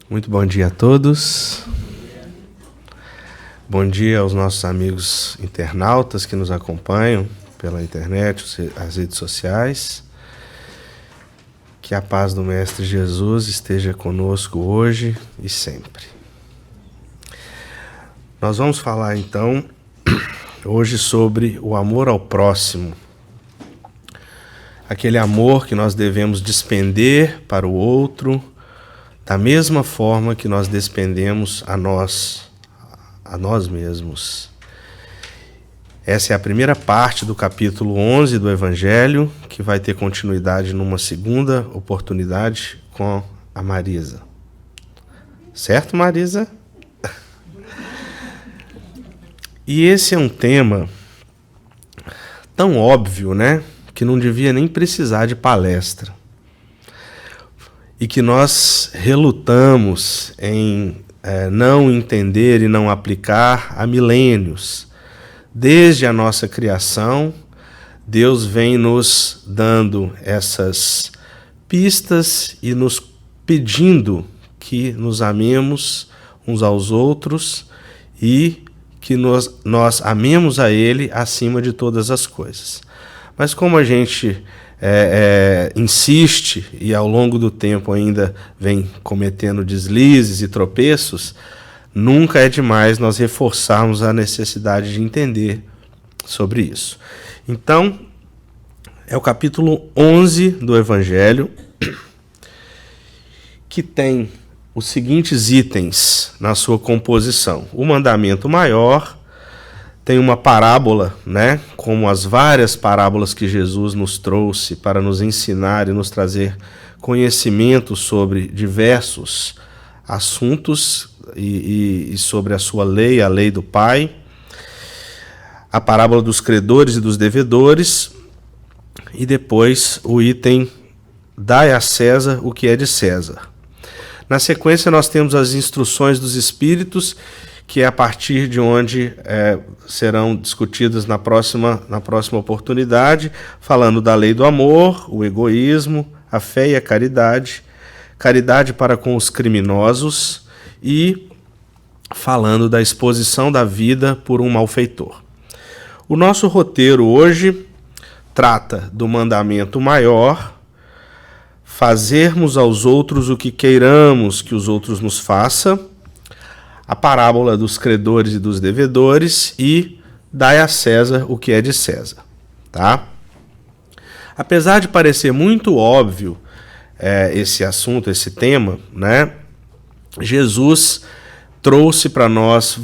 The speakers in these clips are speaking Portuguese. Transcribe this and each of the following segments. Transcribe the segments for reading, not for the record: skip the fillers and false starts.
Muito bom dia a todos. Bom dia aos nossos amigos internautas que nos acompanham pela internet, as redes sociais. Que a paz do Mestre Jesus esteja conosco hoje e sempre. Nós vamos falar então hoje sobre o amor ao próximo. Aquele amor que nós devemos despender para o outro, da mesma forma que nós despendemos a nós mesmos. Essa é a primeira parte do capítulo 11 do Evangelho, que vai ter continuidade numa segunda oportunidade com a Marisa. Certo, Marisa? E esse é um tema tão óbvio, né? Que não devia nem precisar de palestra. E que nós relutamos em não entender e não aplicar há milênios. Desde a nossa criação, Deus vem nos dando essas pistas e nos pedindo que nos amemos uns aos outros e que nós amemos a Ele acima de todas as coisas. Mas como a gente insiste e ao longo do tempo ainda vem cometendo deslizes e tropeços, nunca é demais nós reforçarmos a necessidade de entender sobre isso. Então, é o capítulo 11 do Evangelho, que tem os seguintes itens na sua composição. O mandamento maior, tem uma parábola, né, como as várias parábolas que Jesus nos trouxe para nos ensinar e nos trazer conhecimento sobre diversos assuntos e sobre a sua lei, a lei do Pai. A parábola dos credores e dos devedores. E depois o item dai a César o que é de César. Na sequência nós temos as instruções dos Espíritos, que é a partir de onde serão discutidas na próxima oportunidade, falando da lei do amor, o egoísmo, a fé e a caridade, caridade para com os criminosos e falando da exposição da vida por um malfeitor. O nosso roteiro hoje trata do mandamento maior, fazermos aos outros o que queiramos que os outros nos façam, a parábola dos credores e dos devedores e dai a César o que é de César. Tá? Apesar de parecer muito óbvio esse assunto, esse tema, né, Jesus trouxe para nós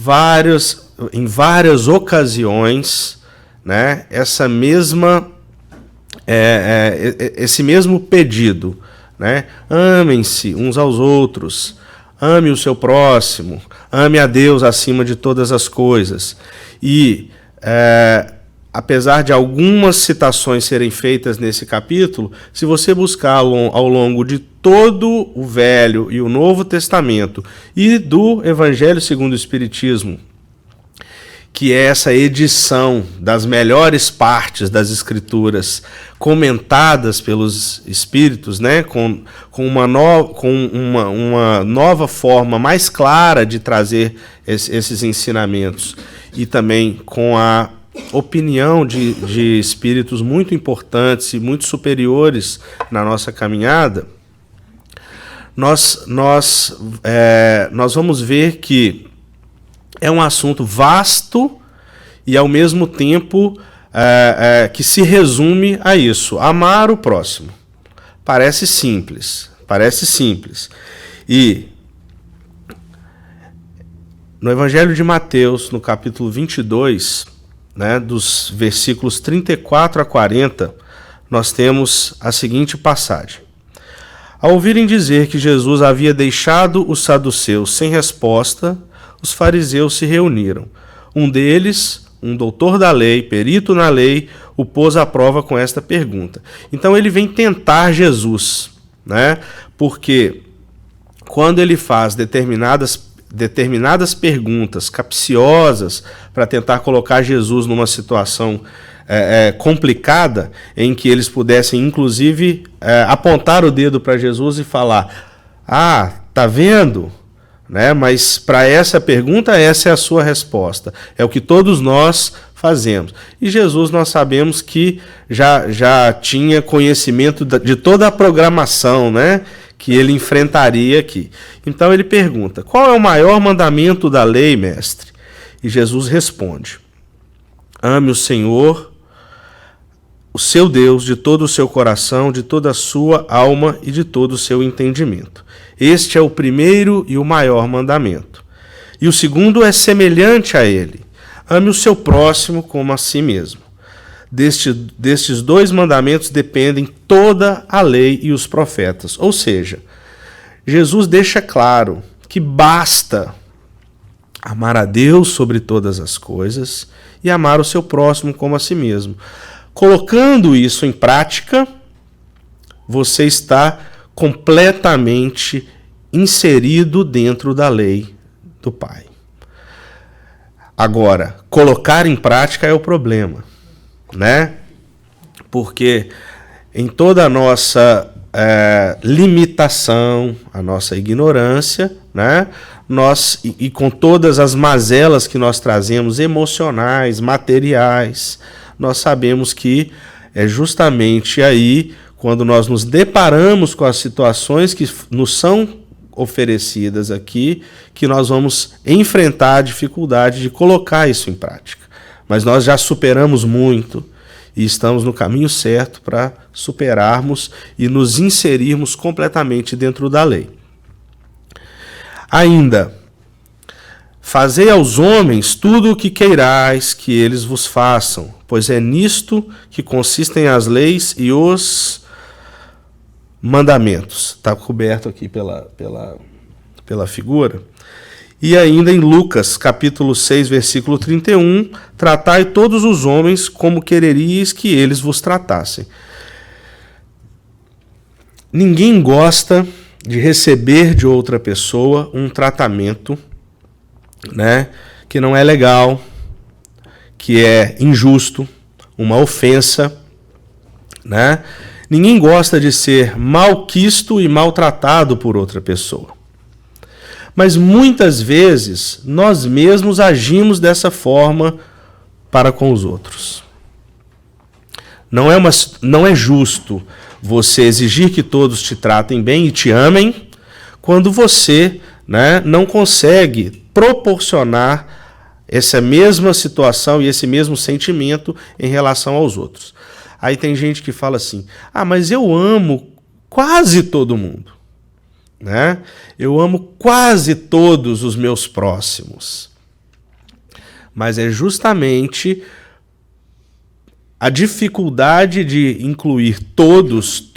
em várias ocasiões, né, esse mesmo pedido, né? Amem-se uns aos outros, ame o seu próximo, ame a Deus acima de todas as coisas. E, apesar de algumas citações serem feitas nesse capítulo, se você buscar ao longo de todo o Velho e o Novo Testamento e do Evangelho segundo o Espiritismo, que é essa edição das melhores partes das Escrituras comentadas pelos Espíritos, né, com uma nova forma mais clara de trazer esses ensinamentos e também com a opinião de Espíritos muito importantes e muito superiores na nossa caminhada, nós vamos ver que é um assunto vasto e, ao mesmo tempo, que se resume a isso: amar o próximo. Parece simples. E no Evangelho de Mateus, no capítulo 22, né, dos versículos 34 a 40, nós temos a seguinte passagem. Ao ouvirem dizer que Jesus havia deixado os saduceus sem resposta, os fariseus se reuniram. Um deles, um doutor da lei, perito na lei, o pôs à prova com esta pergunta. Então ele vem tentar Jesus, né? Porque quando ele faz determinadas perguntas capciosas para tentar colocar Jesus numa situação complicada, em que eles pudessem, inclusive, apontar o dedo para Jesus e falar: Tá vendo? Né? Mas para essa pergunta, essa é a sua resposta. É o que todos nós fazemos. E Jesus, nós sabemos que já tinha conhecimento de toda a programação, né, que ele enfrentaria aqui. Então ele pergunta: qual é o maior mandamento da lei, mestre? E Jesus responde: ame o Senhor, o seu Deus, de todo o seu coração, de toda a sua alma e de todo o seu entendimento. Este é o primeiro e o maior mandamento. E o segundo é semelhante a ele: ame o seu próximo como a si mesmo. Destes dois mandamentos dependem toda a lei e os profetas. Ou seja, Jesus deixa claro que basta amar a Deus sobre todas as coisas e amar o seu próximo como a si mesmo. Colocando isso em prática, você está completamente inserido dentro da lei do Pai. Agora, colocar em prática é o problema, né? Porque em toda a nossa limitação, a nossa ignorância, né? E com todas as mazelas que nós trazemos, emocionais, materiais, nós sabemos que é justamente aí, quando nós nos deparamos com as situações que nos são oferecidas aqui, que nós vamos enfrentar a dificuldade de colocar isso em prática. Mas nós já superamos muito e estamos no caminho certo para superarmos e nos inserirmos completamente dentro da lei. Ainda, fazei aos homens tudo o que queirais que eles vos façam, pois é nisto que consistem as leis e os mandamentos. Está coberto aqui pela figura. E ainda em Lucas, capítulo 6, versículo 31, tratai todos os homens como quereríeis que eles vos tratassem. Ninguém gosta de receber de outra pessoa um tratamento, né, que não é legal, que é injusto, uma ofensa, né? Ninguém gosta de ser malquisto e maltratado por outra pessoa. Mas muitas vezes nós mesmos agimos dessa forma para com os outros. Não é justo você exigir que todos te tratem bem e te amem quando você, né, não consegue proporcionar essa mesma situação e esse mesmo sentimento em relação aos outros. Aí tem gente que fala assim: mas eu amo quase todo mundo, né? Eu amo quase todos os meus próximos. Mas é justamente a dificuldade de incluir todos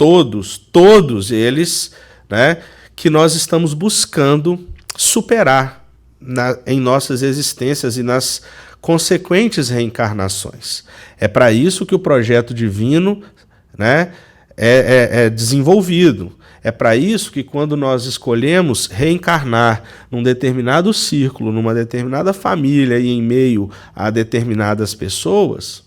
eles, né, que nós estamos buscando superar em nossas existências e nas consequentes reencarnações. É para isso que o projeto divino, né, é desenvolvido. É para isso que quando nós escolhemos reencarnar num determinado círculo, numa determinada família e em meio a determinadas pessoas,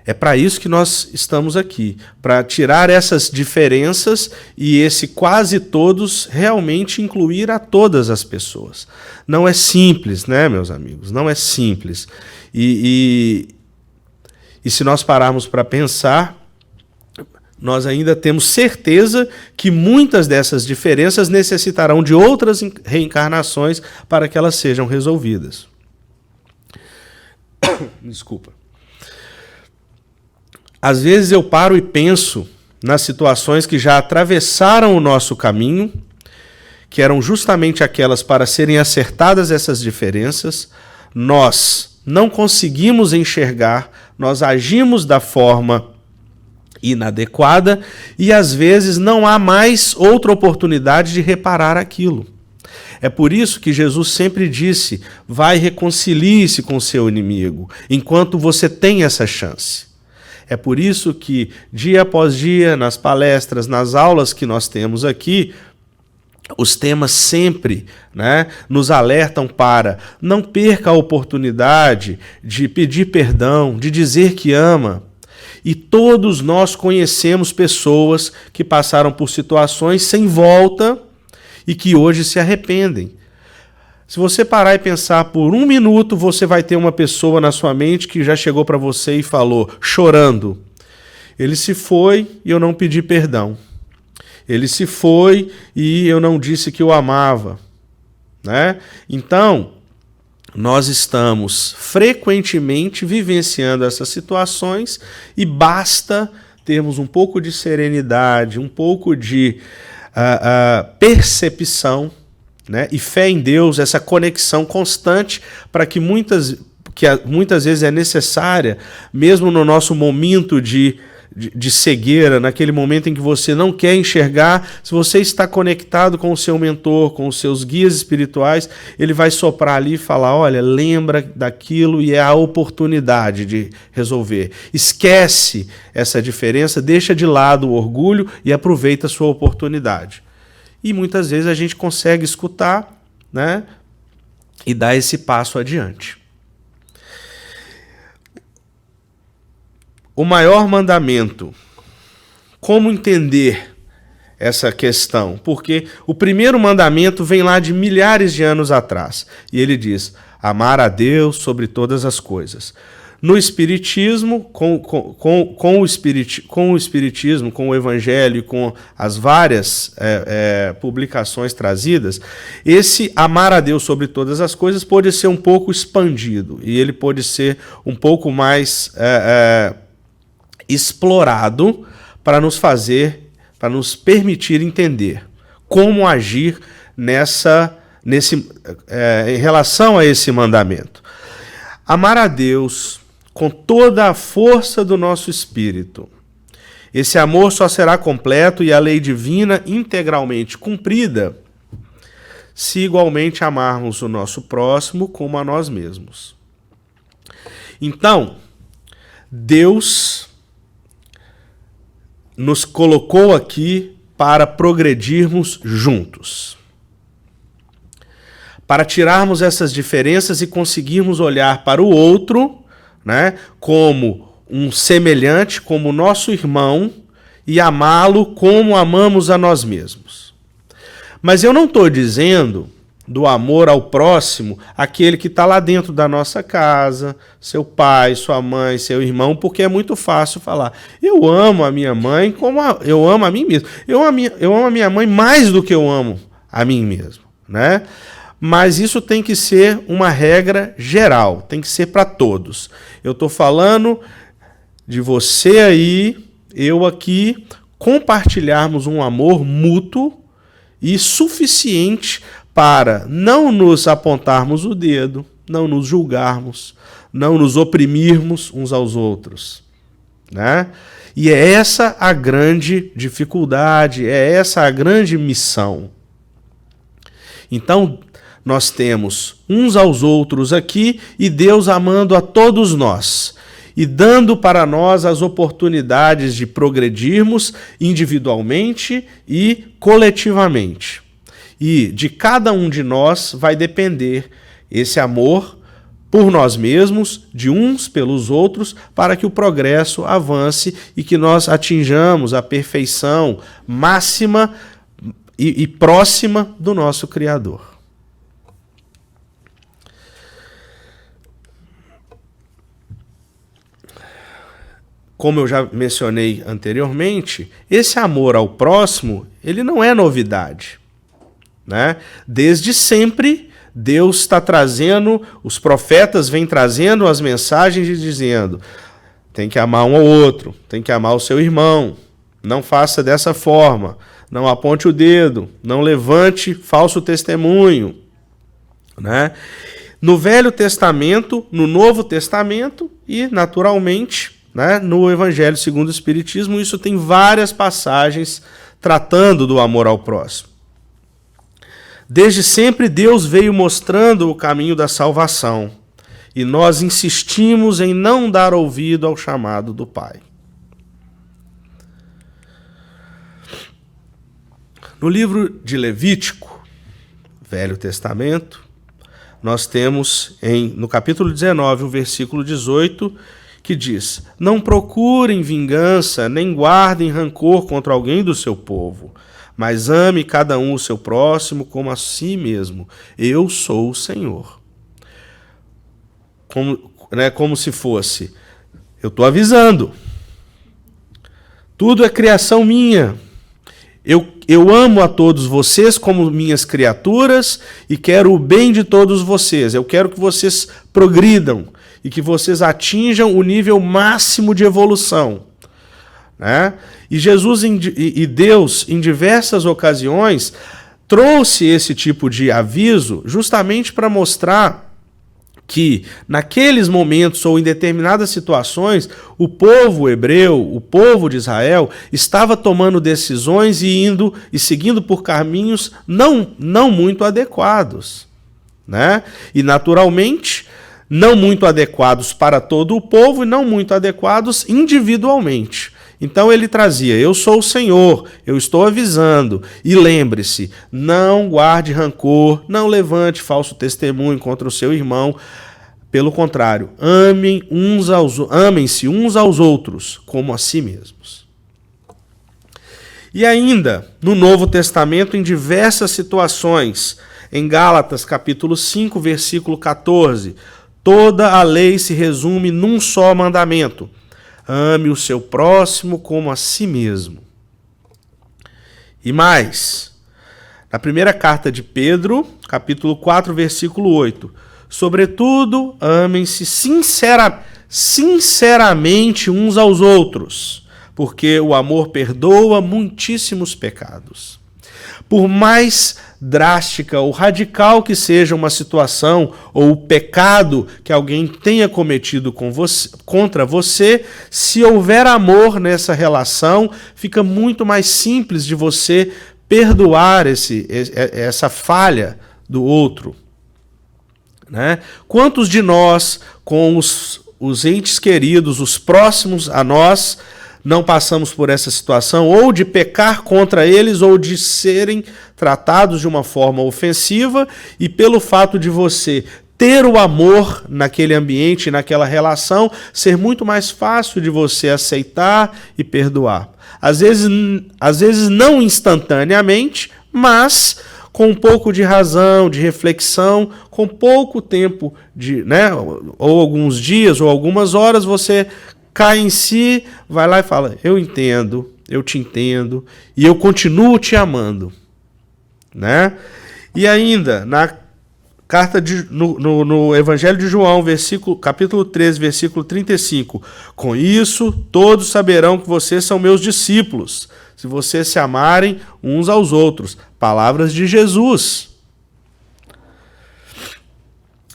é para isso que nós estamos aqui, para tirar essas diferenças e esse quase todos realmente incluir a todas as pessoas. Não é simples, né, meus amigos? Não é simples. E se nós pararmos para pensar, nós ainda temos certeza que muitas dessas diferenças necessitarão de outras reencarnações para que elas sejam resolvidas. Desculpa. Às vezes eu paro e penso nas situações que já atravessaram o nosso caminho, que eram justamente aquelas para serem acertadas essas diferenças. Nós não conseguimos enxergar, nós agimos da forma inadequada e às vezes não há mais outra oportunidade de reparar aquilo. É por isso que Jesus sempre disse: vai, reconcilie-se com seu inimigo, enquanto você tem essa chance. É por isso que, dia após dia, nas palestras, nas aulas que nós temos aqui, os temas sempre, né, nos alertam para não perca a oportunidade de pedir perdão, de dizer que ama. E todos nós conhecemos pessoas que passaram por situações sem volta e que hoje se arrependem. Se você parar e pensar por um minuto, você vai ter uma pessoa na sua mente que já chegou para você e falou, chorando, ele se foi e eu não pedi perdão. Ele se foi e eu não disse que o amava. Né? Então, nós estamos frequentemente vivenciando essas situações e basta termos um pouco de serenidade, um pouco de percepção, né? E fé em Deus, essa conexão constante para que muitas vezes é necessária, mesmo no nosso momento de cegueira, naquele momento em que você não quer enxergar, se você está conectado com o seu mentor, com os seus guias espirituais, ele vai soprar ali e falar, olha, lembra daquilo e é a oportunidade de resolver. Esquece essa diferença, deixa de lado o orgulho e aproveita a sua oportunidade. E muitas vezes a gente consegue escutar, né, e dar esse passo adiante. O maior mandamento. Como entender essa questão? Porque o primeiro mandamento vem lá de milhares de anos atrás. E ele diz, amar a Deus sobre todas as coisas. No Espiritismo, com o Espiritismo, com o Evangelho, com as várias publicações trazidas, esse amar a Deus sobre todas as coisas pode ser um pouco expandido. E ele pode ser um pouco mais explorado para nos permitir entender como agir em relação a esse mandamento. Amar a Deus com toda a força do nosso espírito. Esse amor só será completo e a lei divina integralmente cumprida se igualmente amarmos o nosso próximo como a nós mesmos. Então, Deus nos colocou aqui para progredirmos juntos. Para tirarmos essas diferenças e conseguirmos olhar para o outro, né, como um semelhante, como nosso irmão, e amá-lo como amamos a nós mesmos. Mas eu não estou dizendo do amor ao próximo, aquele que está lá dentro da nossa casa, seu pai, sua mãe, seu irmão, porque é muito fácil falar, eu amo a minha mãe como eu amo a mim mesmo. Eu amo a minha mãe mais do que eu amo a mim mesmo, né? Mas isso tem que ser uma regra geral, tem que ser para todos. Eu estou falando de você aí, eu aqui, compartilharmos um amor mútuo e suficiente para não nos apontarmos o dedo, não nos julgarmos, não nos oprimirmos uns aos outros, né? E é essa a grande dificuldade, é essa a grande missão. Então, nós temos uns aos outros aqui e Deus amando a todos nós e dando para nós as oportunidades de progredirmos individualmente e coletivamente. E de cada um de nós vai depender esse amor por nós mesmos, de uns pelos outros, para que o progresso avance e que nós atinjamos a perfeição máxima e próxima do nosso Criador. Como eu já mencionei anteriormente, esse amor ao próximo, ele não é novidade, né? Desde sempre, Deus está trazendo, os profetas vêm trazendo as mensagens e dizendo, tem que amar um ao outro, tem que amar o seu irmão, não faça dessa forma, não aponte o dedo, não levante falso testemunho, né? No Velho Testamento, no Novo Testamento e, naturalmente, né, no Evangelho segundo o Espiritismo, isso tem várias passagens tratando do amor ao próximo. Desde sempre Deus veio mostrando o caminho da salvação e nós insistimos em não dar ouvido ao chamado do Pai. No livro de Levítico, Velho Testamento, nós temos no capítulo 19, o versículo 18, que diz, não procurem vingança, nem guardem rancor contra alguém do seu povo, mas ame cada um o seu próximo como a si mesmo. Eu sou o Senhor. Como se fosse, eu estou avisando. Tudo é criação minha. Eu amo a todos vocês como minhas criaturas e quero o bem de todos vocês. Eu quero que vocês progridam e que vocês atinjam o nível máximo de evolução. Né? E Jesus e Deus, em diversas ocasiões, trouxe esse tipo de aviso justamente para mostrar que naqueles momentos ou em determinadas situações, o povo hebreu, o povo de Israel, estava tomando decisões e indo e seguindo por caminhos não muito adequados. Né? E naturalmente, não muito adequados para todo o povo e não muito adequados individualmente. Então ele trazia, eu sou o Senhor, eu estou avisando. E lembre-se, não guarde rancor, não levante falso testemunho contra o seu irmão. Pelo contrário, amem-se uns aos outros como a si mesmos. E ainda, no Novo Testamento, em diversas situações, em Gálatas capítulo 5, versículo 14, toda a lei se resume num só mandamento: ame o seu próximo como a si mesmo. E mais, na primeira carta de Pedro, capítulo 4, versículo 8, sobretudo, amem-se sinceramente uns aos outros, porque o amor perdoa muitíssimos pecados. Por mais drástica ou radical que seja uma situação ou o pecado que alguém tenha cometido contra você, se houver amor nessa relação, fica muito mais simples de você perdoar essa falha do outro. Né? Quantos de nós, com os entes queridos, os próximos a nós, não passamos por essa situação, ou de pecar contra eles, ou de serem tratados de uma forma ofensiva, e pelo fato de você ter o amor naquele ambiente, naquela relação, ser muito mais fácil de você aceitar e perdoar. Às vezes não instantaneamente, mas com um pouco de razão, de reflexão, com pouco tempo, ou alguns dias, ou algumas horas, você cai em si, vai lá e fala, eu entendo, eu te entendo, e eu continuo te amando. Né? E ainda, no Evangelho de João, capítulo 13, versículo 35, com isso todos saberão que vocês são meus discípulos, se vocês se amarem uns aos outros. Palavras de Jesus.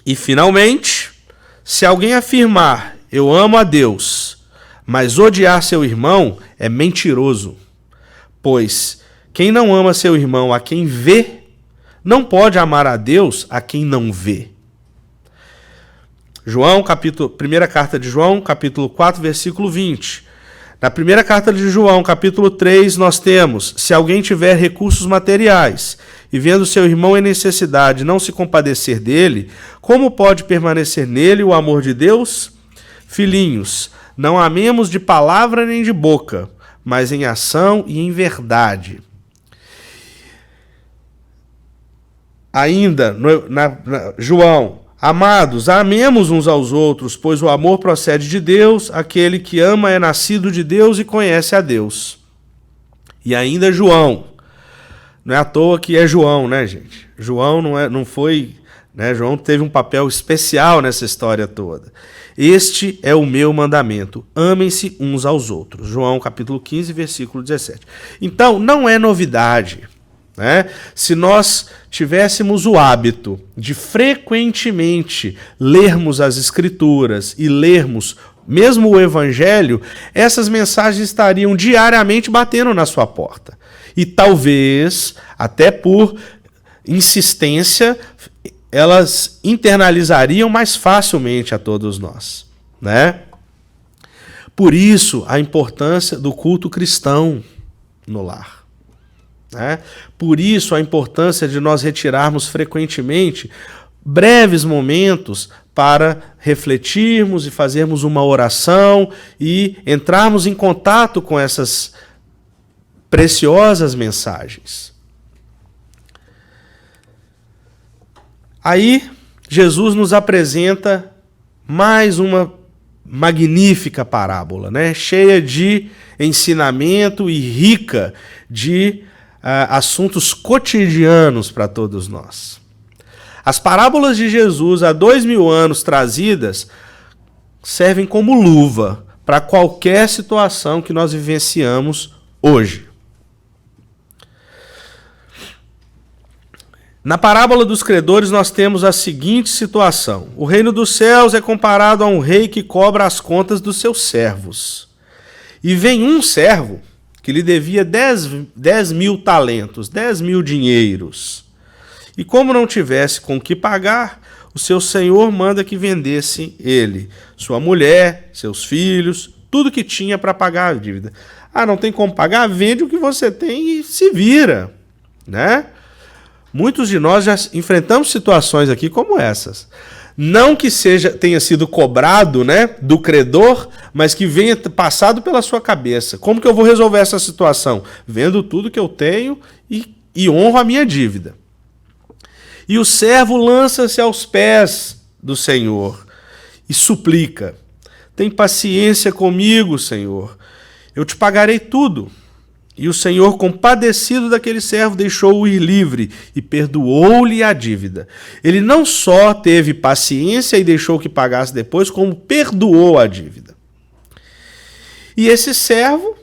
E finalmente, se alguém afirmar, eu amo a Deus, mas odiar seu irmão é mentiroso, pois quem não ama seu irmão a quem vê, não pode amar a Deus a quem não vê. Primeira carta de João, capítulo 4, versículo 20. Na primeira carta de João, capítulo 3, nós temos, se alguém tiver recursos materiais e vendo seu irmão em necessidade não se compadecer dele, como pode permanecer nele o amor de Deus? Filhinhos, não amemos de palavra nem de boca, mas em ação e em verdade. Ainda, João, amados, amemos uns aos outros, pois o amor procede de Deus, aquele que ama é nascido de Deus e conhece a Deus. E ainda João, não é à toa que é João, né, gente? João não foi, né? João teve um papel especial nessa história toda. Este é o meu mandamento, amem-se uns aos outros. João capítulo 15, versículo 17. Então, não é novidade, né? Se nós tivéssemos o hábito de frequentemente lermos as Escrituras e lermos mesmo o Evangelho, essas mensagens estariam diariamente batendo na sua porta. E talvez, até por insistência, elas internalizariam mais facilmente a todos nós, né? Por isso, a importância do culto cristão no lar. Né? Por isso, a importância de nós retirarmos frequentemente breves momentos para refletirmos e fazermos uma oração e entrarmos em contato com essas preciosas mensagens. Aí, Jesus nos apresenta mais uma magnífica parábola, né? Cheia de ensinamento e rica de assuntos cotidianos para todos nós. As parábolas de Jesus há 2000 anos trazidas servem como luva para qualquer situação que nós vivenciamos hoje. Na parábola dos credores nós temos a seguinte situação. O reino dos céus é comparado a um rei que cobra as contas dos seus servos. E vem um servo que lhe devia 10 mil talentos, 10 mil dinheiros. E como não tivesse com que pagar, o seu senhor manda que vendesse ele, sua mulher, seus filhos, tudo que tinha para pagar a dívida. Ah, não tem como pagar? Vende o que você tem e se vira, né? Muitos de nós já enfrentamos situações aqui como essas. Não que tenha sido cobrado, né, do credor, mas que venha passado pela sua cabeça. Como que eu vou resolver essa situação? Vendo tudo que eu tenho e honro a minha dívida. E o servo lança-se aos pés do Senhor e suplica: tem paciência comigo, Senhor, eu te pagarei tudo. E o Senhor, compadecido daquele servo, deixou-o ir livre e perdoou-lhe a dívida. Ele não só teve paciência e deixou que pagasse depois, como perdoou a dívida. E esse servo,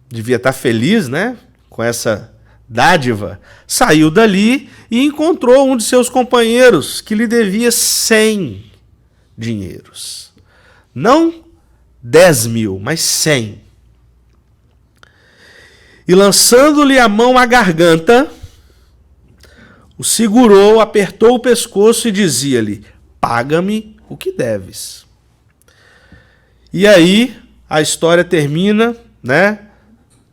devia estar feliz, né, com essa dádiva, saiu dali e encontrou um de seus companheiros que lhe devia 100 dinheiros. Não 10 mil, mas 100. E lançando-lhe a mão à garganta, o segurou, apertou o pescoço e dizia-lhe: paga-me o que deves. E aí a história termina, né?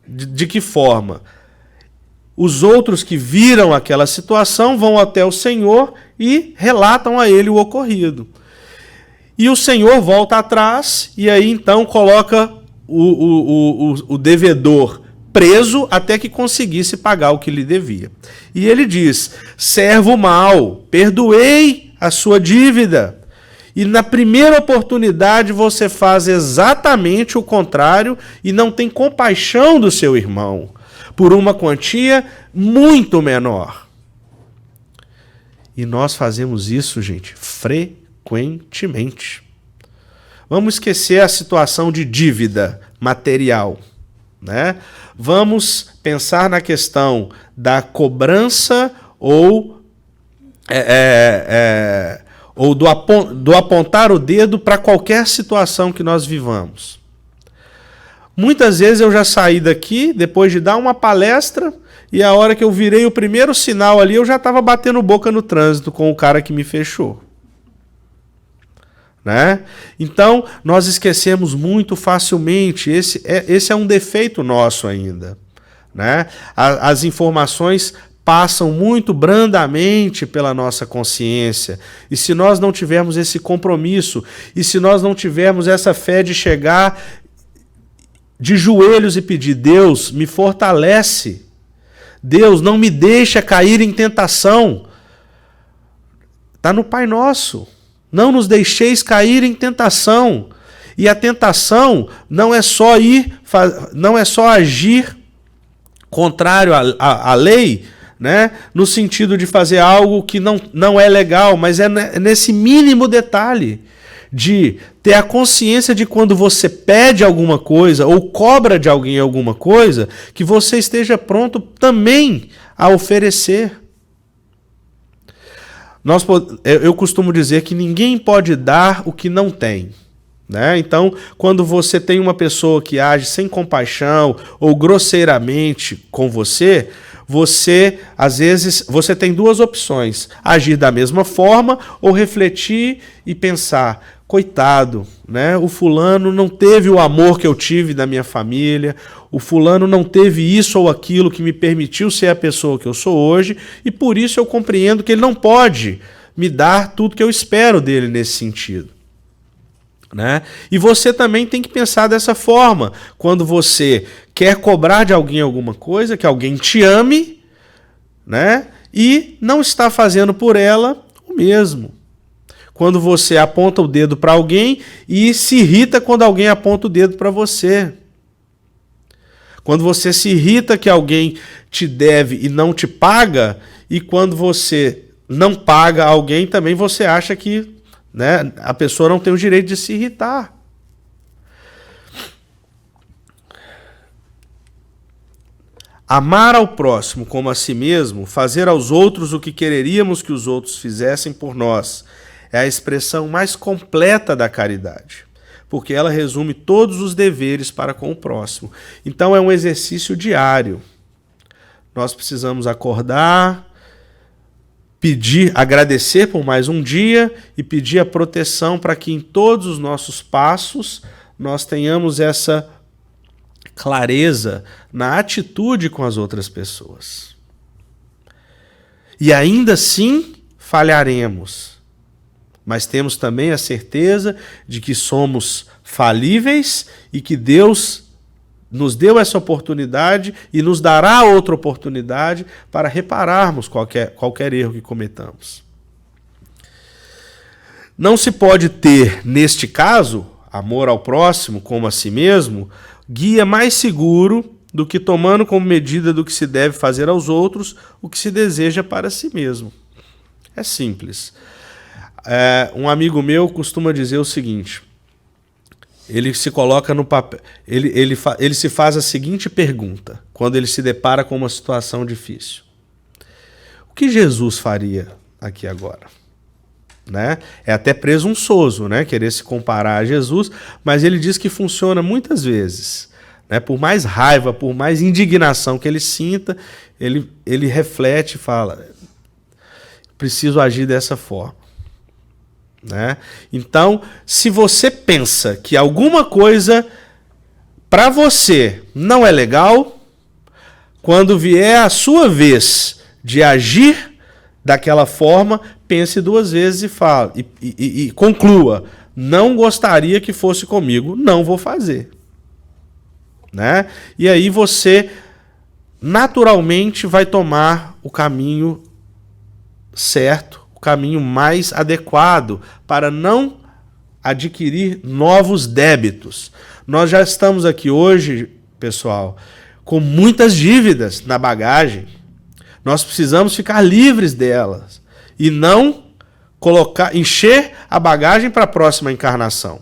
De que forma? Os outros que viram aquela situação vão até o Senhor e relatam a ele o ocorrido. E o Senhor volta atrás e aí então coloca o devedor preso até que conseguisse pagar o que lhe devia. E ele diz: servo mau, perdoei a sua dívida. E na primeira oportunidade você faz exatamente o contrário e não tem compaixão do seu irmão, por uma quantia muito menor. E nós fazemos isso, gente, frequentemente. Vamos esquecer a situação de dívida material, né? Vamos pensar na questão da cobrança ou do apontar o dedo para qualquer situação que nós vivamos. Muitas vezes eu já saí daqui, depois de dar uma palestra, e a hora que eu virei o primeiro sinal ali, eu já estava batendo boca no trânsito com o cara que me fechou. Né? Então, nós esquecemos muito facilmente, esse é um defeito nosso ainda. Né? As informações passam muito brandamente pela nossa consciência, e se nós não tivermos esse compromisso, e se nós não tivermos essa fé de chegar de joelhos e pedir: Deus, me fortalece, Deus, não me deixa cair em tentação, está no Pai Nosso. Não nos deixeis cair em tentação. E a tentação não é só agir contrário à lei, né? No sentido de fazer algo que não é legal, mas é nesse mínimo detalhe de ter a consciência de quando você pede alguma coisa ou cobra de alguém alguma coisa, que você esteja pronto também a oferecer. Eu costumo dizer que ninguém pode dar o que não tem. Né? Então, quando você tem uma pessoa que age sem compaixão ou grosseiramente com você, às vezes, você tem duas opções: agir da mesma forma ou refletir e pensar: coitado, né? O fulano não teve o amor que eu tive da minha família, o fulano não teve isso ou aquilo que me permitiu ser a pessoa que eu sou hoje, e por isso eu compreendo que ele não pode me dar tudo que eu espero dele nesse sentido. né? E você também tem que pensar dessa forma. Quando você quer cobrar de alguém alguma coisa, que alguém te ame, né? E não está fazendo por ela o mesmo. Quando você aponta o dedo para alguém e se irrita quando alguém aponta o dedo para você. Quando você se irrita que alguém te deve e não te paga, e quando você não paga alguém, também você acha que, né, a pessoa não tem o direito de se irritar. Amar ao próximo como a si mesmo, fazer aos outros o que quereríamos que os outros fizessem por nós, é a expressão mais completa da caridade, porque ela resume todos os deveres para com o próximo. Então é um exercício diário. Nós precisamos acordar, pedir, agradecer por mais um dia e pedir a proteção para que em todos os nossos passos nós tenhamos essa clareza na atitude com as outras pessoas. E ainda assim falharemos, mas temos também a certeza de que somos falíveis e que Deus nos deu essa oportunidade e nos dará outra oportunidade para repararmos qualquer erro que cometamos. Não se pode ter, neste caso, amor ao próximo como a si mesmo, guia mais seguro do que tomando como medida do que se deve fazer aos outros o que se deseja para si mesmo. É simples. Um amigo meu costuma dizer o seguinte: ele se coloca no papel, ele se faz a seguinte pergunta quando ele se depara com uma situação difícil: o que Jesus faria aqui agora? Né? É até presunçoso, né, querer se comparar a Jesus, mas ele diz que funciona muitas vezes, né? Por mais raiva, por mais indignação que ele sinta, ele reflete e fala: preciso agir dessa forma. Né? Então, se você pensa que alguma coisa para você não é legal, quando vier a sua vez de agir daquela forma, pense duas vezes e conclua: não gostaria que fosse comigo, não vou fazer. Né? E aí você naturalmente vai tomar o caminho certo, o caminho mais adequado para não adquirir novos débitos. Nós já estamos aqui hoje, pessoal, com muitas dívidas na bagagem. Nós precisamos ficar livres delas e não encher a bagagem para a próxima encarnação.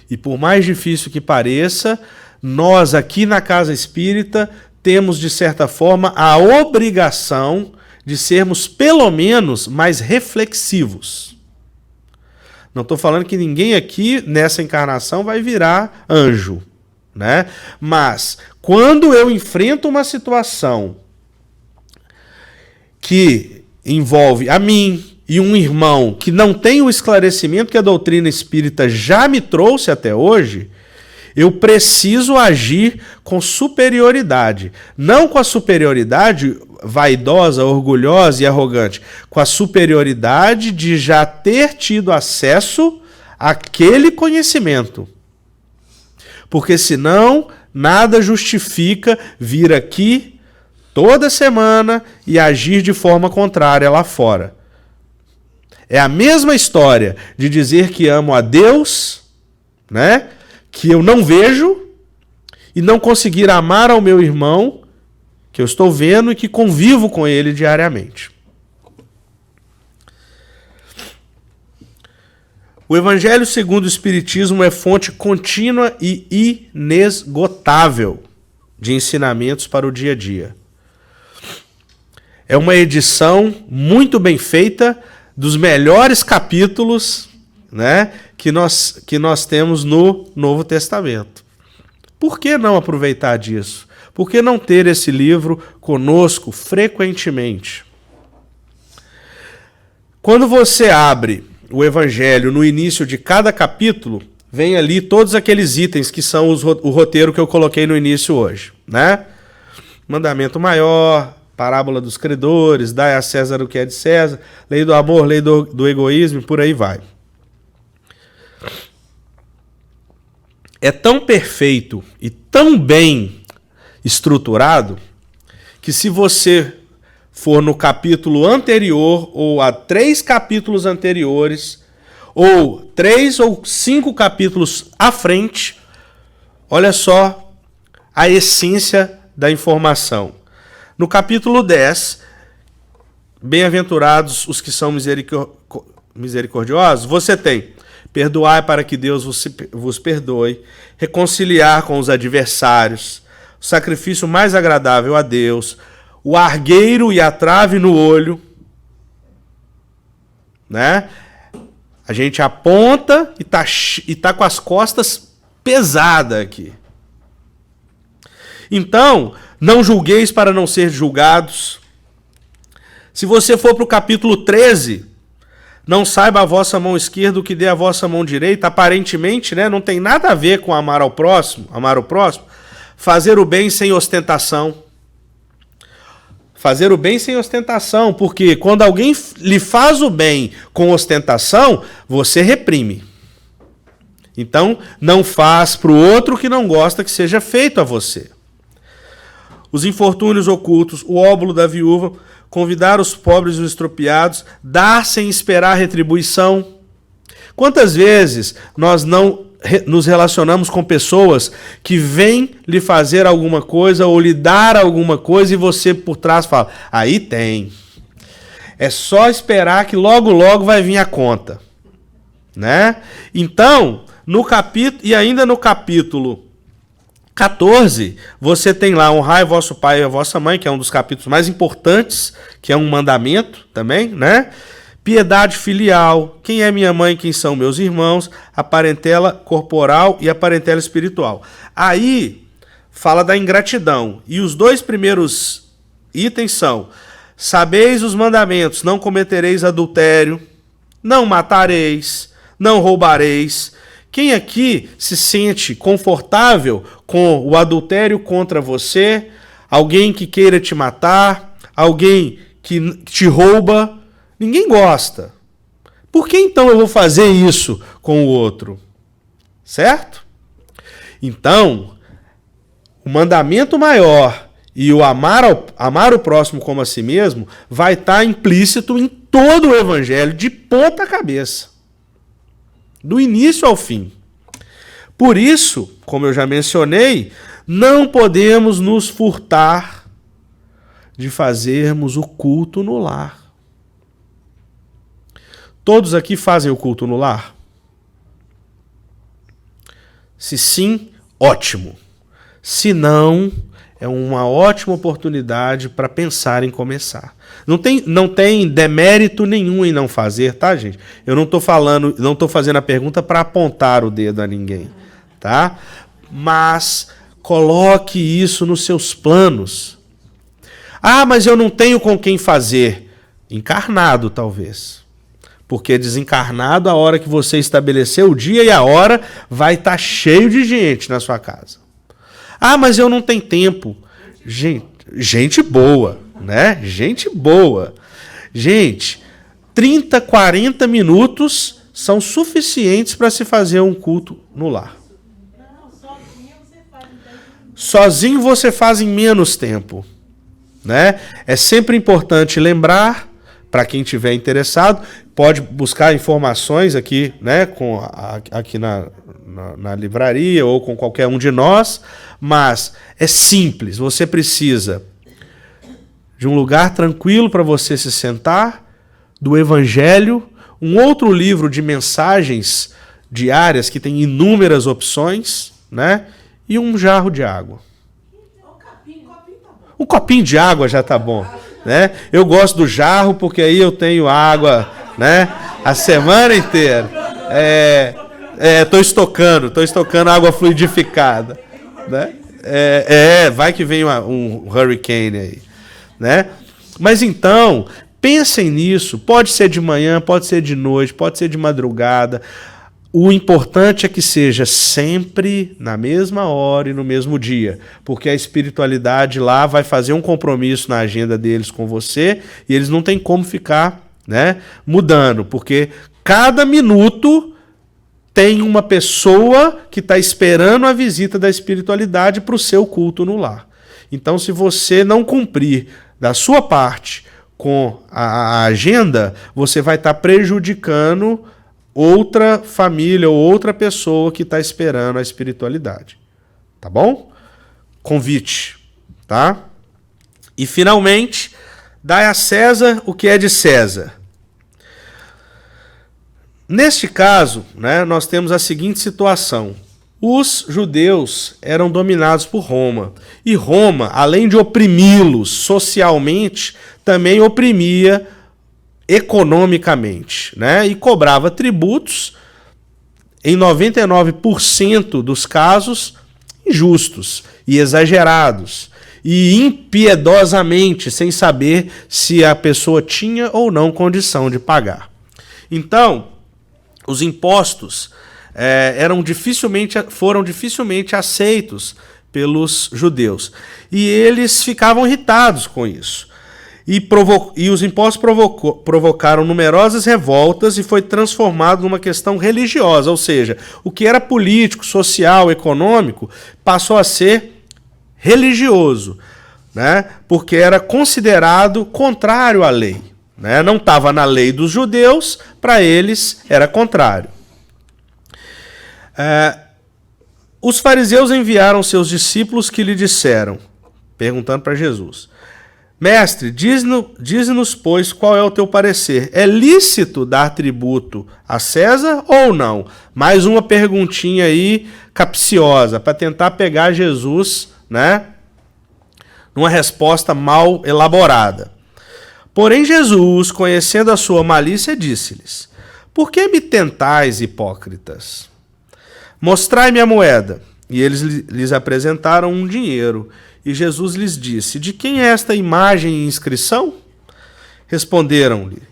E por mais difícil que pareça, nós aqui na Casa Espírita temos, de certa forma, a obrigação de sermos pelo menos mais reflexivos. Não estou falando que ninguém aqui nessa encarnação vai virar anjo, né? Mas quando eu enfrento uma situação que envolve a mim e um irmão que não tem o esclarecimento que a doutrina espírita já me trouxe até hoje, eu preciso agir com superioridade. Não com a superioridade vaidosa, orgulhosa e arrogante, com a superioridade de já ter tido acesso àquele conhecimento. Porque senão nada justifica vir aqui toda semana e agir de forma contrária lá fora. É a mesma história de dizer que amo a Deus, né, que eu não vejo, e não conseguir amar ao meu irmão, que eu estou vendo e que convivo com ele diariamente. O Evangelho segundo o Espiritismo é fonte contínua e inesgotável de ensinamentos para o dia a dia. É uma edição muito bem feita dos melhores capítulos, né, que nós temos no Novo Testamento. Por que não aproveitar disso? Por que não ter esse livro conosco frequentemente? Quando você abre o Evangelho no início de cada capítulo, vem ali todos aqueles itens que são o roteiro que eu coloquei no início hoje, né? Mandamento maior, parábola dos credores, dai a César o que é de César, lei do amor, lei do egoísmo, por aí vai. é tão perfeito e tão bem estruturado que se você for no capítulo anterior ou a 3 capítulos anteriores ou 3 ou 5 capítulos à frente, olha só a essência da informação. No capítulo 10, bem-aventurados os que são misericordiosos, você tem: perdoai para que Deus vos perdoe, reconciliar com os adversários, o sacrifício mais agradável a Deus, o argueiro e a trave no olho, né? A gente aponta e tá com as costas pesadas aqui. Então, não julgueis para não ser julgados. Se você for para o capítulo 13, não saiba a vossa mão esquerda o que dê a vossa mão direita. Aparentemente, né, não tem nada a ver com amar o próximo, fazer o bem sem ostentação. Fazer o bem sem ostentação, porque quando alguém lhe faz o bem com ostentação, você reprime. Então, não faz para o outro que não gosta que seja feito a você. Os infortúnios ocultos, o óbolo da viúva, convidar os pobres e os estropiados, dar sem esperar retribuição. Quantas vezes nós não nos relacionamos com pessoas que vêm lhe fazer alguma coisa ou lhe dar alguma coisa e você por trás fala: aí tem. É só esperar que logo logo vai vir a conta, né? Então, e ainda no capítulo 14, você tem lá: honrai vosso pai e a vossa mãe, que é um dos capítulos mais importantes, que é um mandamento também, né? Piedade filial, quem é minha mãe, quem são meus irmãos, a parentela corporal e a parentela espiritual. Aí fala da ingratidão. E os 2 primeiros itens são: sabeis os mandamentos, não cometereis adultério, não matareis, não roubareis. Quem aqui se sente confortável com o adultério contra você, alguém que queira te matar, alguém que te rouba? Ninguém gosta. Por que então eu vou fazer isso com o outro? Certo? Então, o mandamento maior e o amar o próximo como a si mesmo vai estar implícito em todo o evangelho, de ponta cabeça. Do início ao fim. Por isso, como eu já mencionei, não podemos nos furtar de fazermos o culto no lar. Todos aqui fazem o culto no lar? Se sim, ótimo. Se não, é uma ótima oportunidade para pensar em começar. Não tem demérito nenhum em não fazer, tá, gente? Eu não estou fazendo a pergunta para apontar o dedo a ninguém, tá? Mas coloque isso nos seus planos. Ah, mas eu não tenho com quem fazer. Encarnado, talvez. Porque desencarnado, a hora que você estabeleceu o dia e a hora, vai estar cheio de gente na sua casa. Ah, mas eu não tenho tempo. Gente boa, né? Gente boa. Gente, 30, 40 minutos são suficientes para se fazer um culto no lar. Sozinho você faz em menos tempo, né? É sempre importante lembrar, para quem estiver interessado, pode buscar informações aqui, né, aqui na livraria ou com qualquer um de nós, mas é simples. Você precisa de um lugar tranquilo para você se sentar, do Evangelho, um outro livro de mensagens diárias que tem inúmeras opções, né, e um jarro de água. Um copinho de água já tá bom, né? Eu gosto do jarro porque aí eu tenho água, né, a semana inteira. Tô estocando água fluidificada, né? Vai que vem um hurricane aí, né? Mas então, pensem nisso. Pode ser de manhã, pode ser de noite, pode ser de madrugada. O importante é que seja sempre na mesma hora e no mesmo dia, porque a espiritualidade lá vai fazer um compromisso na agenda deles com você e eles não têm como ficar, né, mudando, porque cada minuto tem uma pessoa que está esperando a visita da espiritualidade para o seu culto no lar. Então, se você não cumprir da sua parte com a agenda, você vai estar prejudicando outra família ou outra pessoa que está esperando a espiritualidade. Tá bom? Convite, tá? E, finalmente, dai a César o que é de César. Neste caso, né, nós temos a seguinte situação. Os judeus eram dominados por Roma. E Roma, além de oprimi-los socialmente, também oprimia economicamente, né? E cobrava tributos, em 99% dos casos, injustos e exagerados. E impiedosamente, sem saber se a pessoa tinha ou não condição de pagar. Então, os impostos foram dificilmente aceitos pelos judeus. E eles ficavam irritados com isso. E os impostos provocaram numerosas revoltas e foi transformado numa questão religiosa. Ou seja, o que era político, social, econômico, passou a ser religioso, né? Porque era considerado contrário à lei. Né? Não estava na lei dos judeus, para eles era contrário. Os fariseus enviaram seus discípulos que lhe disseram, perguntando para Jesus: Mestre, diz-nos, pois, qual é o teu parecer? É lícito dar tributo a César ou não? Mais uma perguntinha aí capciosa, para tentar pegar Jesus, né, numa resposta mal elaborada. Porém Jesus, conhecendo a sua malícia, disse-lhes: Por que me tentais, hipócritas? Mostrai-me a moeda. E eles lhes apresentaram um dinheiro. E Jesus lhes disse: De quem é esta imagem e inscrição? Responderam-lhe: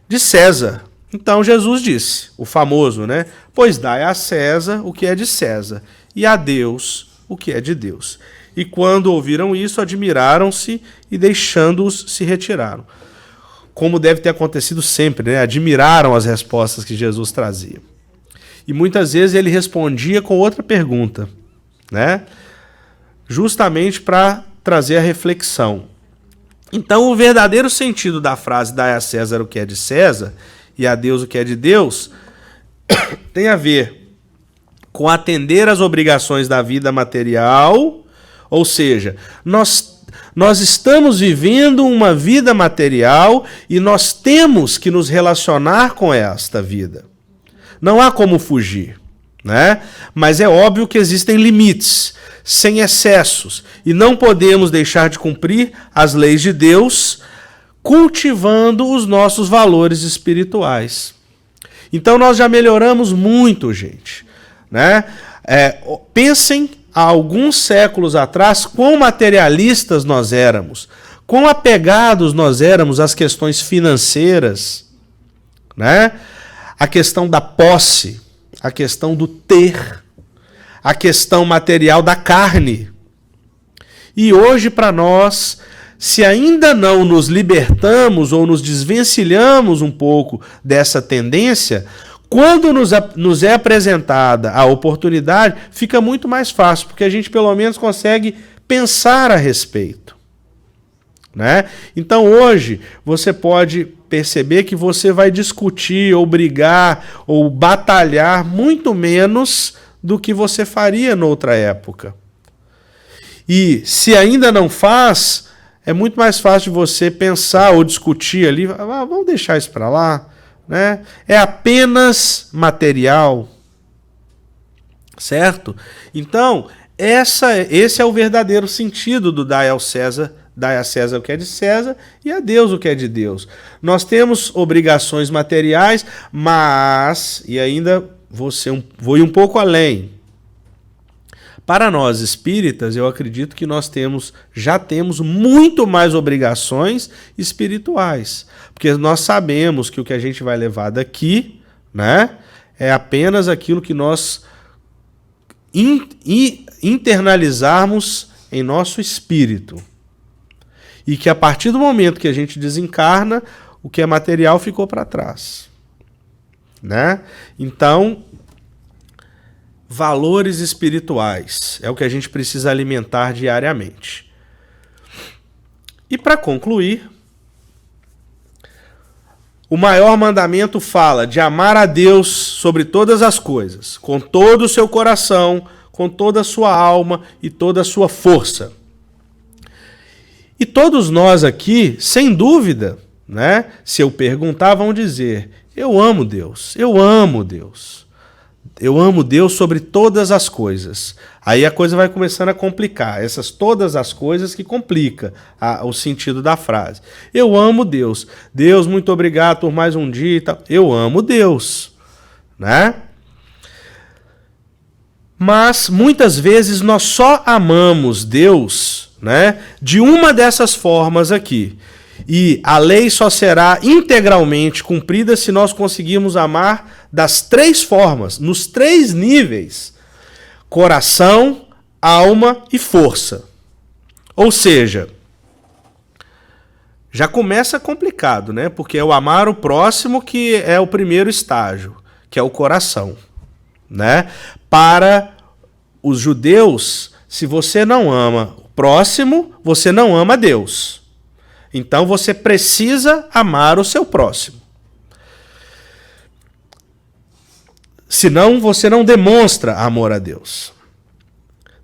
De César. Então Jesus disse, o famoso, né? Pois dai a César o que é de César, e a Deus o que é de Deus. E quando ouviram isso, admiraram-se e, deixando-os, se retiraram. Como deve ter acontecido sempre, né? Admiraram as respostas que Jesus trazia. E muitas vezes ele respondia com outra pergunta, né? Justamente para trazer a reflexão. Então, o verdadeiro sentido da frase dai a César o que é de César e a Deus o que é de Deus tem a ver com atender às obrigações da vida material, ou seja, nós estamos vivendo uma vida material e nós temos que nos relacionar com esta vida. Não há como fugir, né? Mas é óbvio que existem limites, sem excessos, e não podemos deixar de cumprir as leis de Deus, cultivando os nossos valores espirituais. Então nós já melhoramos muito, gente, né? Pensem há alguns séculos atrás quão materialistas nós éramos, quão apegados nós éramos às questões financeiras, né? A questão da posse, a questão do ter, a questão material da carne. E hoje, para nós, se ainda não nos libertamos ou nos desvencilhamos um pouco dessa tendência, quando nos é apresentada a oportunidade, fica muito mais fácil, porque a gente pelo menos consegue pensar a respeito, né? Então hoje você pode perceber que você vai discutir ou brigar ou batalhar muito menos do que você faria noutra época. E se ainda não faz, é muito mais fácil de você pensar ou discutir ali, vamos deixar isso para lá, né? É apenas material, certo? Então, esse é o verdadeiro sentido do dai a César o que é de César e a Deus o que é de Deus. Nós temos obrigações materiais, mas, e ainda vou ir um pouco além. Para nós espíritas, eu acredito que nós já temos muito mais obrigações espirituais, porque nós sabemos que o que a gente vai levar daqui, né, é apenas aquilo que nós internalizarmos em nosso espírito. E que a partir do momento que a gente desencarna, o que é material ficou para trás, né? Então, valores espirituais. É o que a gente precisa alimentar diariamente. E para concluir, o maior mandamento fala de amar a Deus sobre todas as coisas, com todo o seu coração, com toda a sua alma e toda a sua força. E todos nós aqui, sem dúvida, né, se eu perguntar, vão dizer: eu amo Deus, eu amo Deus. Eu amo Deus sobre todas as coisas. Aí a coisa vai começando a complicar. Essas todas as coisas que complica o sentido da frase. Eu amo Deus. Deus, muito obrigado por mais um dia e tal. Eu amo Deus, né? Mas muitas vezes nós só amamos Deus, né, de uma dessas formas aqui. E a lei só será integralmente cumprida se nós conseguirmos amar das três formas, nos três níveis: coração, alma e força. Ou seja, já começa complicado, né? Porque é o amar o próximo que é o primeiro estágio, que é o coração, né? Para os judeus, se você não ama o próximo, você não ama Deus. Então você precisa amar o seu próximo. Senão você não demonstra amor a Deus.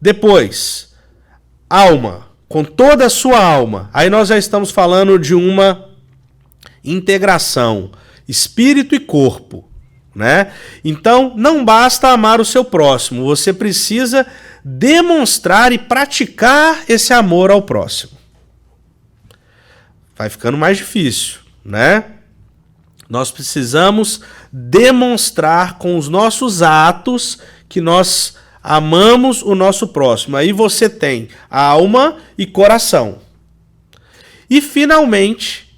Depois, alma, com toda a sua alma. Aí nós já estamos falando de uma integração, espírito e corpo, né? Então não basta amar o seu próximo, você precisa demonstrar e praticar esse amor ao próximo. Vai ficando mais difícil, né? Nós precisamos demonstrar com os nossos atos que nós amamos o nosso próximo. Aí você tem alma e coração. E, finalmente,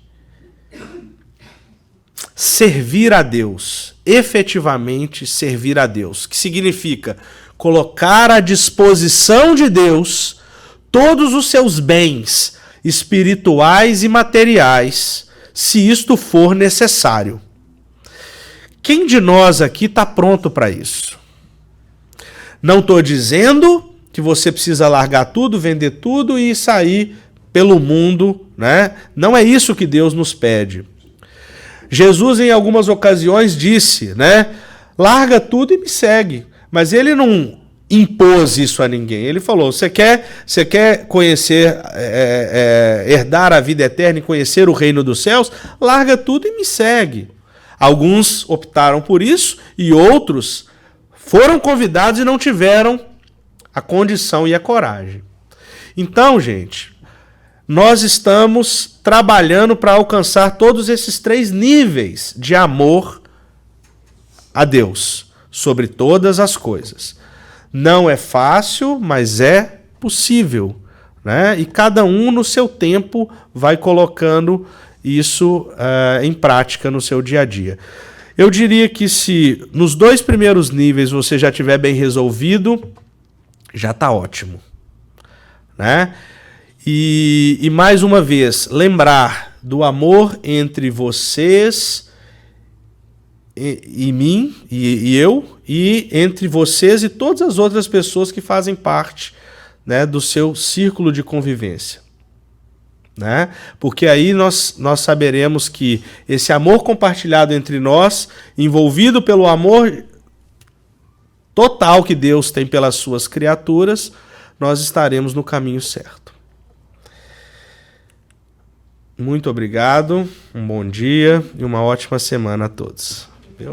servir a Deus. Efetivamente servir a Deus. Que significa colocar à disposição de Deus todos os seus bens espirituais e materiais, se isto for necessário. Quem de nós aqui está pronto para isso? Não estou dizendo que você precisa largar tudo, vender tudo e sair pelo mundo, né? Não é isso que Deus nos pede. Jesus, em algumas ocasiões, disse, né? Larga tudo e me segue. Mas ele não impôs isso a ninguém. Ele falou: você quer conhecer, herdar a vida eterna e conhecer o reino dos céus? Larga tudo e me segue. Alguns optaram por isso e outros foram convidados e não tiveram a condição e a coragem. Então, gente, nós estamos trabalhando para alcançar todos esses três níveis de amor a Deus sobre todas as coisas. Não é fácil, mas é possível, né? E cada um no seu tempo vai colocando isso em prática no seu dia a dia. Eu diria que se nos dois primeiros níveis você já tiver bem resolvido, já está ótimo, né? E mais uma vez, lembrar do amor entre vocês e mim e eu, e entre vocês e todas as outras pessoas que fazem parte, né, do seu círculo de convivência, né? Porque aí nós saberemos que esse amor compartilhado entre nós, envolvido pelo amor total que Deus tem pelas suas criaturas, nós estaremos no caminho certo. Muito obrigado, um bom dia e uma ótima semana a todos. Viu?